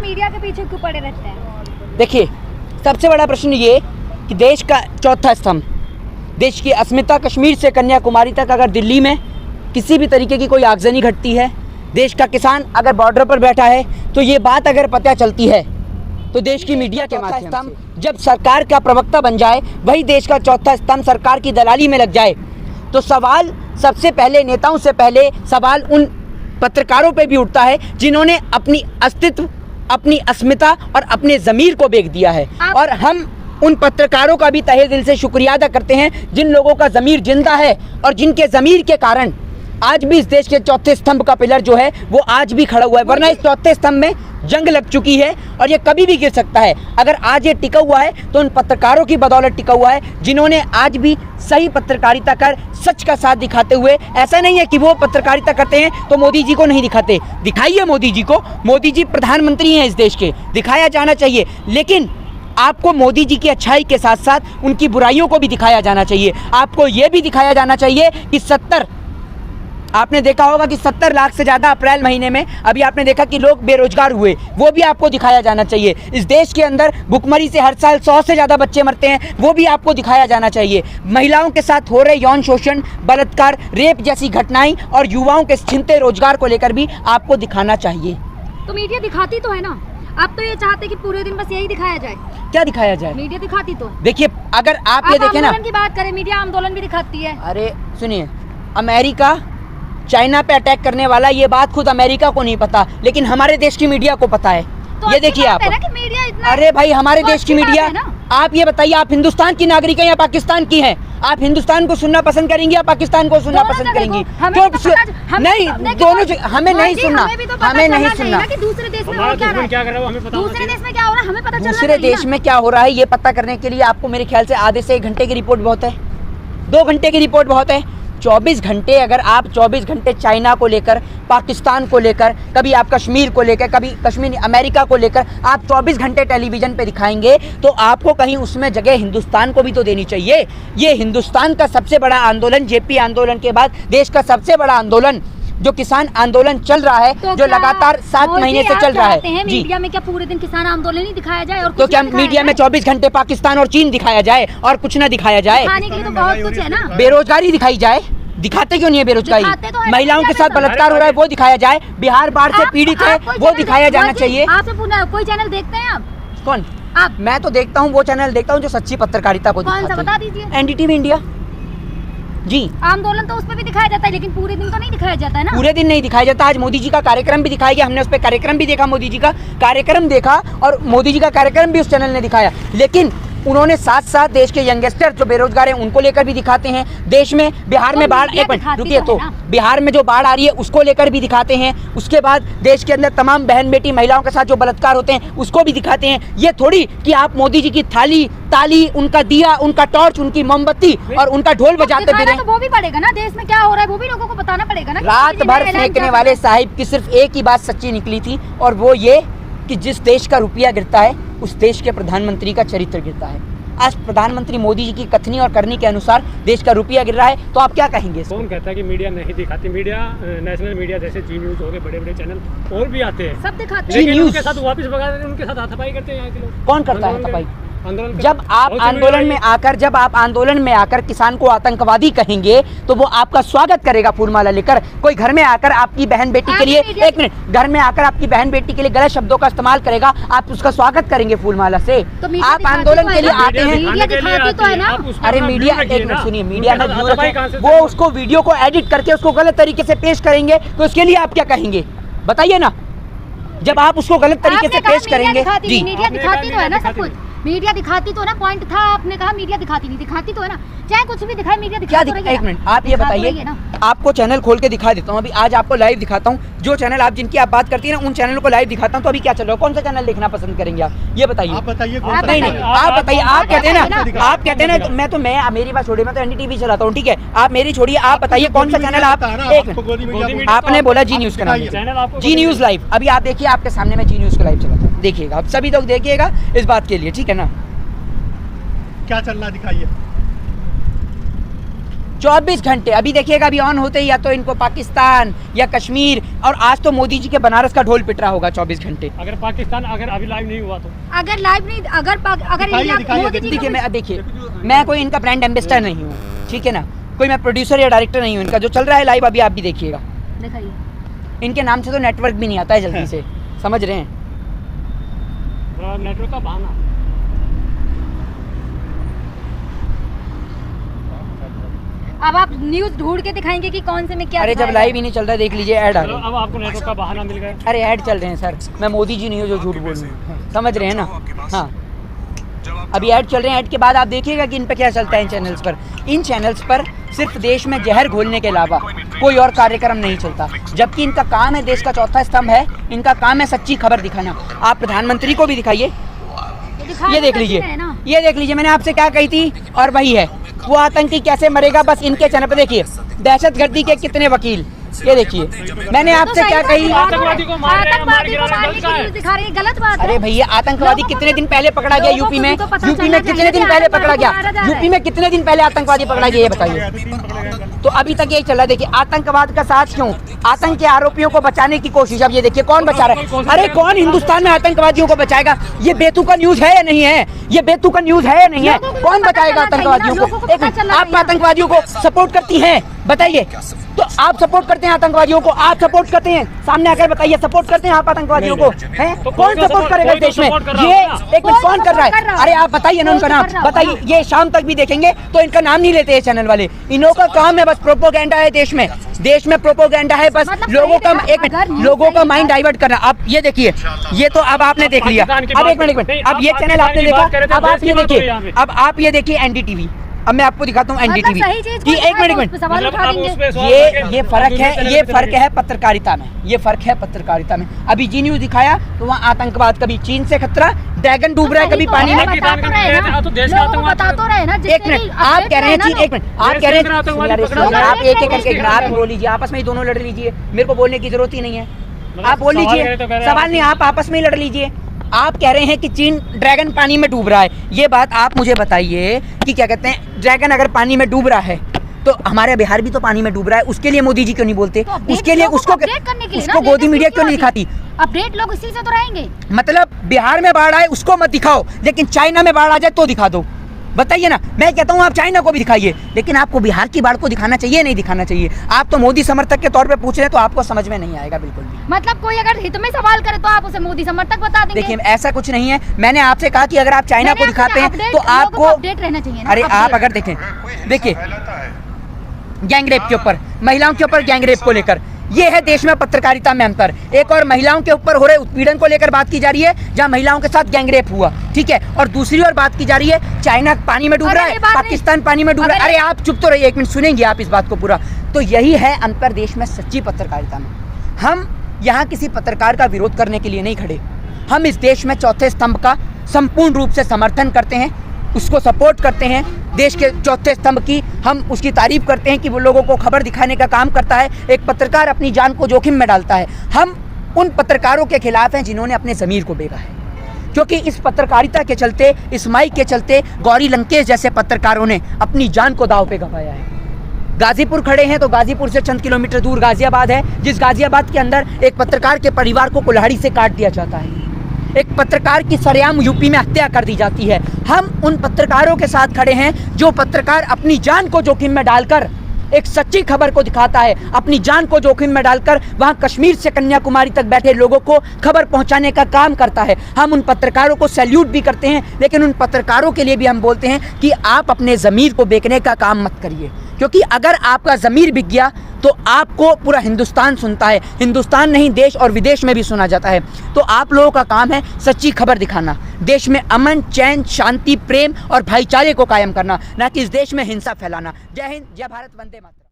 Media के पीछे क्यों पड़े रहते हैं? देखिए, सबसे बड़ा प्रश्न ये कि देश का चौथा स्तंभ, देश की अस्मिता कश्मीर से कन्याकुमारी तक अगर दिल्ली में किसी भी तरीके की कोई आगजनी घटती है, देश का किसान अगर बॉर्डर पर बैठा है, तो ये बात अगर पता चलती है तो देश की मीडिया के माध्यम से जब सरकार का प्रवक्ता बन जाए, वही देश का चौथा स्तंभ सरकार की दलाली में लग जाए, तो सवाल सबसे पहले, नेताओं से पहले सवाल उन पत्रकारों पे भी उठता है जिन्होंने अपनी अस्तित्व, अपनी अस्मिता और अपने ज़मीर को बेच दिया है। और हम उन पत्रकारों का भी तहे दिल से शुक्रिया अदा करते हैं जिन लोगों का ज़मीर जिंदा है और जिनके ज़मीर के कारण आज भी इस देश के चौथे स्तंभ का पिलर जो है वो आज भी खड़ा हुआ है। वरना इस चौथे स्तंभ में जंग लग चुकी है और ये कभी भी गिर सकता है। अगर आज ये टिका हुआ है तो उन पत्रकारों की बदौलत टिका हुआ है जिन्होंने आज भी सही पत्रकारिता कर सच का साथ दिखाते हुए, ऐसा नहीं है कि वो पत्रकारिता करते हैं तो मोदी जी को नहीं दिखाते, दिखाइए मोदी जी को। मोदी जी प्रधानमंत्री हैं इस देश के, दिखाया जाना चाहिए। लेकिन आपको मोदी जी की अच्छाई के साथ साथ उनकी बुराइयों को भी दिखाया जाना चाहिए। आपको ये भी दिखाया जाना चाहिए कि आपने देखा होगा कि 70 लाख से ज़्यादा अप्रैल महीने में अभी आपने देखा कि लोग बेरोजगार हुए, वो भी आपको दिखाया जाना चाहिए। इस देश के अंदर भुखमरी से हर साल 100 से ज़्यादा बच्चे मरते हैं, वो भी आपको दिखाया जाना चाहिए। महिलाओं के साथ हो रहे यौन शोषण, बलात्कार, रेप जैसी घटनाएं और युवाओं के छिनते रोजगार को लेकर भी आपको दिखाना चाहिए। तो मीडिया दिखाती तो है ना, आप तो ये चाहते कि पूरे दिन बस यही दिखाया जाए। क्या दिखाया जाए? मीडिया दिखाती तो है। देखिए, अगर आप ये देखें ना, आंदोलन की बात करें, मीडिया आंदोलन भी दिखाती है। अरे सुनिए, अमेरिका चाइना पे अटैक करने वाला, ये बात खुद अमेरिका को नहीं पता, लेकिन हमारे देश की मीडिया को पता है। तो ये देखिए आप, अरे भाई हमारे देश की मीडिया, आप ये बताइए, आप हिंदुस्तान की नागरिक हैं या पाकिस्तान की हैं? आप हिंदुस्तान को सुनना पसंद करेंगी या पाकिस्तान को सुनना पसंद करेंगी? क्यों नहीं, दोनों हमें नहीं सुनना, हमें नहीं सुनना। दूसरे देश में क्या कर रहा है हमें पता, दूसरे देश में क्या हो रहा है हमें पता, दूसरे देश में क्या हो रहा है ये पता करने के लिए आपको मेरे ख्याल से आधे से 1 घंटे की रिपोर्ट बहुत है, 2 घंटे की रिपोर्ट बहुत है। 24 घंटे अगर आप 24 घंटे चाइना को लेकर, पाकिस्तान को लेकर, कभी आप कश्मीर को लेकर, कभी कश्मीर अमेरिका को लेकर आप 24 घंटे टेलीविज़न पे दिखाएंगे तो आपको कहीं उसमें जगह हिंदुस्तान को भी तो देनी चाहिए। ये हिंदुस्तान का सबसे बड़ा आंदोलन, जेपी आंदोलन के बाद देश का सबसे बड़ा आंदोलन जो किसान आंदोलन चल रहा है, तो जो लगातार 7 महीने से चल रहा है। मीडिया में क्या पूरे दिन किसान आंदोलन ही दिखाया जाए? और तो क्या मीडिया में 24 घंटे पाकिस्तान और चीन दिखाया जाए और कुछ ना दिखाया जाए? दिखाने के लिए तो बहुत कुछ है ना। बेरोजगारी दिखाई जाए, दिखाते क्यों नहीं है बेरोजगारी? तो महिलाओं के साथ बलात्कार हो रहा है वो दिखाया जाए, बिहार बाढ़ से पीड़ित है वो दिखाया जाना चाहिए। आपसे कोई चैनल देखते हैं आप? कौन? आप? मैं तो देखता हूँ, वो चैनल देखता हूँ जो सच्ची पत्रकारिता को दिखाते हैं। कौन सा बता दीजिए? एनडीटीवी इंडिया जी। आंदोलन तो उस पर भी दिखाया जाता है लेकिन पूरे दिन तो नहीं दिखाया जाता है ना। पूरे दिन नहीं दिखाया जाता। आज मोदी जी का कार्यक्रम भी दिखाया गया, हमने उस पर कार्यक्रम भी देखा, मोदी जी का कार्यक्रम देखा और मोदी जी का कार्यक्रम भी उस चैनल ने दिखाया। लेकिन उन्होंने साथ साथ देश के यंगस्टर जो बेरोजगार हैं उनको लेकर भी दिखाते हैं। देश में बिहार में बाढ़, एक मिनट रुकिए, तो बिहार में जो बाढ़ आ रही है उसको लेकर भी दिखाते हैं। उसके बाद देश के अंदर तमाम बहन बेटी महिलाओं के साथ जो बलात्कार होते हैं उसको भी दिखाते हैं। ये थोड़ी कि आप मोदी जी की थाली ताली, उनका दिया, उनका टॉर्च, उनकी मोमबत्ती और उनका ढोल बजाते फिरें। तो वो भी पड़ेगा ना, देश में क्या हो रहा है वो भी लोगों को बताना पड़ेगा ना। रात भर फेंकने वाले साहिब की सिर्फ एक ही बात सच्ची निकली थी और वो ये कि जिस देश का रुपया गिरता है उस देश के प्रधानमंत्री का चरित्र गिरता है। आज प्रधानमंत्री मोदी जी की कथनी और करनी के अनुसार देश का रुपया गिर रहा है, तो आप क्या कहेंगे? कौन कहता है कि मीडिया नहीं दिखाती? मीडिया, नेशनल मीडिया जैसे जी न्यूज हो गए, बड़े बड़े चैनल और भी आते हैं, सब दिखाते हैं, लेकिन उनके साथ वापस भगा देते हैं, उनके साथ हाथापाई करते हैं यहाँ के लोग। कौन करता है हाथापाई? जब आप आंदोलन में आकर किसान को आतंकवादी कहेंगे तो वो आपका स्वागत करेगा फूलमाला लेकर। कोई घर में आकर आपकी बहन बेटी के लिए, एक मिनट, घर में आकर आपकी बहन बेटी के लिए गलत शब्दों का इस्तेमाल करेगा, आप उसका स्वागत करेंगे फूलमाला से? आप आंदोलन के लिए आते हैं। अरे मीडिया, एक मिनट सुनिए, मीडिया में वो उसको वीडियो को एडिट करके उसको गलत तरीके से पेश करेंगे तो उसके लिए आप क्या कहेंगे बताइए ना? जब आप उसको गलत तरीके से पेश करेंगे जी। मीडिया दिखाती तो है ना सब कुछ, मीडिया दिखाती तो ना, पॉइंट था आपने कहा मीडिया दिखाती नहीं, दिखाती तो है ना, चाहे कुछ भी दिखाए मीडिया दिखाती तो है। एक मिनट आप ये बताइए, आपको चैनल खोल के दिखा देता हूँ। अभी आज आपको लाइव दिखाता हूँ, जो चैनल आप जिनकी आप बात करती है ना उन चैनलों को लाइव दिखाता हूँ। तो अभी क्या चल रहा है, कौन सा चैनल देखना पसंद करेंगे आप ये बताइए? आप बताइए। नहीं, आप बताइए। आप कहते हैं ना, मैं मेरी बात छोड़िए, मैं तो एनडीटीवी चलाता हूँ, ठीक है, आप मेरी छोड़िए, आप बताइए कौन सा चैनल आप। आपने बोला जी न्यूज का नाम, जी न्यूज लाइव। अभी आप देखिए, आपके सामने में जी न्यूज का लाइव चलाता हूँ, देखिएगा आप सभी लोग देखिएगा इस बात के लिए, ठीक है ना? क्या चल रहा दिखाइए। 24 घंटे अभी देखिएगा, अभी ऑन होते ही या तो इनको पाकिस्तान या कश्मीर, और आज तो मोदी जी के बनारस का ढोल पिट रहा होगा 24 घंटे। अगर पाकिस्तान अगर अभी लाइव नहीं हुआ तो, अगर लाइव नहीं, अगर मोदी जी देखिए मैं देखिए मैं कोई इनका ब्रांड एम्बेसडर नहीं हूँ, ठीक है ना, कोई मैं प्रोड्यूसर या डायरेक्टर नहीं हूँ इनका। जो चल रहा है लाइव अभी आप भी देखिएगा, दिखाइए, इनके नाम से तो नेटवर्क भी नहीं आता है जल्दी से, समझ रहे हैं। नेटवर्क का बहाना। अब आप न्यूज़ ढूंढ के दिखाएंगे कि कौन से में क्या। अरे जब लाइव ही नहीं चल रहा, देख लीजिए ऐड आ चलो, रही अब आपको नेटवर्क का बहाना मिल गया। अरे ऐड चल रहे हैं सर, मैं मोदी जी नहीं हूँ जो झूठ बोल रही हूँ, समझ रहे हैं ना। हाँ अभी ऐड चल रहे हैं, ऐड के बाद आप देखिएगा कि इन पे क्या चलता है इन चैनल्स पर। इन चैनल्स पर सिर्फ देश में जहर घोलने के अलावा कोई और कार्यक्रम नहीं चलता, जबकि इनका काम है, देश का चौथा स्तंभ है, इनका काम है सच्ची खबर दिखाना। आप प्रधानमंत्री को भी दिखाइए, ये देख लीजिए, ये देख लीजिए, मैंने आपसे क्या कही थी और वही है। वो आतंकी कैसे मरेगा, बस इनके चैनल पे देखिए, दहशतगर्दी के कितने वकील, ये देखिए मैंने आपसे क्या कही। आतंकवादी को मार रहे हैं, मार गिरा रहे हैं, गलत है। दिखा रहे हैं, गलत बात है। अरे भैया आतंकवादी कितने दिन पहले पकड़ा गया यूपी में? यूपी में कितने दिन पहले पकड़ा गया? यूपी में कितने दिन पहले आतंकवादी पकड़ा गया, ये बताइए। तो अभी तक यही चल रहा है। देखिए आतंकवाद का साथ क्यों? आतंक के आरोपियों को बचाने की कोशिश। अब ये देखिए कौन बचा रहा है? अरे कौन हिंदुस्तान में आतंकवादियों को बचाएगा? ये बेतुका न्यूज है या नहीं है? ये बेतुका न्यूज है या नहीं है? कौन बचाएगा आतंकवादियों को? एक आप आतंकवादियों को सपोर्ट करती हैं, बताइए। तो आप सपोर्ट करते हैं आतंकवादियों को? आप सपोर्ट करते हैं? सामने आकर बताइए, सपोर्ट करते हैं आप आतंकवादियों को? हैं? तो कौन सपोर्ट करेगा देश में? ये एक मिनट, कौन कर रहा है? अरे आप बताइए ना उनका नाम बताइए। ये शाम तक भी देखेंगे तो इनका नाम नहीं लेते ये चैनल वाले। इन्हों का काम है बस प्रोपोगेंडा है देश में, देश में प्रोपोगेंडा है बस, लोगों का लोगों का माइंड डाइवर्ट करना। अब ये देखिए, ये तो अब आपने देख लिया। अब एक मिनट, अब ये चैनल आपने देखा, अब आप ये देखिए, अब आप ये देखिए एनडीटीवी। अब मैं आपको दिखाता हूँ एनडीटीवी की। एक मिनट, ये फर्क है, ये फर्क है पत्रकारिता में, ये फर्क है पत्रकारिता में। अभी जी न्यूज दिखाया तो वहाँ आतंकवाद, कभी चीन से खतरा, ड्रैगन डूब रहा है कभी पानी में। एक मिनट, आप कह रहे हैं चीन, एक मिनट आप कह रहे हैं, आप एक एक करके आप बोल लीजिए, आपस में ही दोनों लड़ लीजिए, मेरे को बोलने की जरूरत ही नहीं है, आप बोल लीजिए, सवाल नहीं, आप आपस में ही लड़ लीजिए। आप कह रहे हैं कि चीन ड्रैगन पानी में डूब रहा है, ये बात आप मुझे बताइए कि क्या कहते हैं, ड्रैगन अगर पानी में डूब रहा है तो हमारे बिहार भी तो पानी में डूब रहा है, उसके लिए मोदी जी क्यों नहीं बोलते? तो उसके लिए उसको गोदी मीडिया क्यों नहीं दिखाती? अपडेट लोग इसी से तो रहेंगे। मतलब बिहार में बाढ़ आए उसको मत दिखाओ, लेकिन चाइना में बाढ़ आ जाए तो दिखा दो। बताइए ना, मैं कहता हूँ आप चाइना को भी दिखाइए, लेकिन आपको बिहार की बाढ़ को दिखाना चाहिए, नहीं दिखाना चाहिए? आप तो मोदी समर्थक के तौर पे पूछ रहे हैं, तो आपको समझ में नहीं आएगा बिल्कुल भी। मतलब कोई अगर हित में सवाल करे तो आप उसे मोदी समर्थक बता देंगे? देखिए ऐसा कुछ नहीं है, मैंने आपसे कहा कि अगर आप चाइना को दिखाते हैं तो आपको अपडेट रहना चाहिए। अरे आप अगर देखें, देखिए गैंगरेप के ऊपर, महिलाओं के ऊपर गैंगरेप को लेकर, ये है देश में पत्रकारिता में अंतर। एक और महिलाओं के ऊपर हो रहे उत्पीड़न को लेकर बात की जा रही है, जहां महिलाओं के साथ गैंगरेप हुआ, ठीक है, और दूसरी ओर बात की जा रही है चाइना पानी में डूब रहा है, पाकिस्तान पानी में डूब रहा है। अरे आप चुप तो रहिए, एक मिनट सुनेंगे आप इस बात को पूरा। तो यही है अंतर देश में सच्ची पत्रकारिता में। हम यहाँ किसी पत्रकार का विरोध करने के लिए नहीं खड़े, हम इस देश में चौथे स्तंभ का संपूर्ण रूप से समर्थन करते हैं, उसको सपोर्ट करते हैं। देश के चौथे स्तंभ की हम उसकी तारीफ करते हैं कि वो लोगों को खबर दिखाने का काम करता है। एक पत्रकार अपनी जान को जोखिम में डालता है। हम उन पत्रकारों के खिलाफ हैं जिन्होंने अपने ज़मीर को बेगा है, क्योंकि इस पत्रकारिता के चलते, इस माइक के चलते गौरी लंकेश जैसे पत्रकारों ने अपनी जान को दांव पे गंवाया है। गाजीपुर खड़े हैं तो गाजीपुर से चंद किलोमीटर दूर गाजियाबाद है, जिस गाजियाबाद के अंदर एक पत्रकार के परिवार को कुल्हाड़ी से काट दिया जाता है, एक पत्रकार की सरेआम यूपी में हत्या कर दी जाती है। हम उन पत्रकारों के साथ खड़े हैं जो पत्रकार अपनी जान को जोखिम में डालकर एक सच्ची खबर को दिखाता है, अपनी जान को जोखिम में डालकर वहां कश्मीर से कन्याकुमारी तक बैठे लोगों को खबर पहुंचाने का काम करता है। हम उन पत्रकारों को सैल्यूट भी करते हैं, लेकिन उन पत्रकारों के लिए भी हम बोलते हैं कि आप अपने ज़मीर को बेचने का काम मत करिए, क्योंकि अगर आपका ज़मीर बिक गया तो आपको पूरा हिंदुस्तान सुनता है, हिंदुस्तान नहीं देश और विदेश में भी सुना जाता है। तो आप लोगों का काम है सच्ची खबर दिखाना, देश में अमन, चैन, शांति, प्रेम और भाईचारे को कायम करना, ना कि इस देश में हिंसा फैलाना। जय हिंद, जय भारत, वंदे मातरम।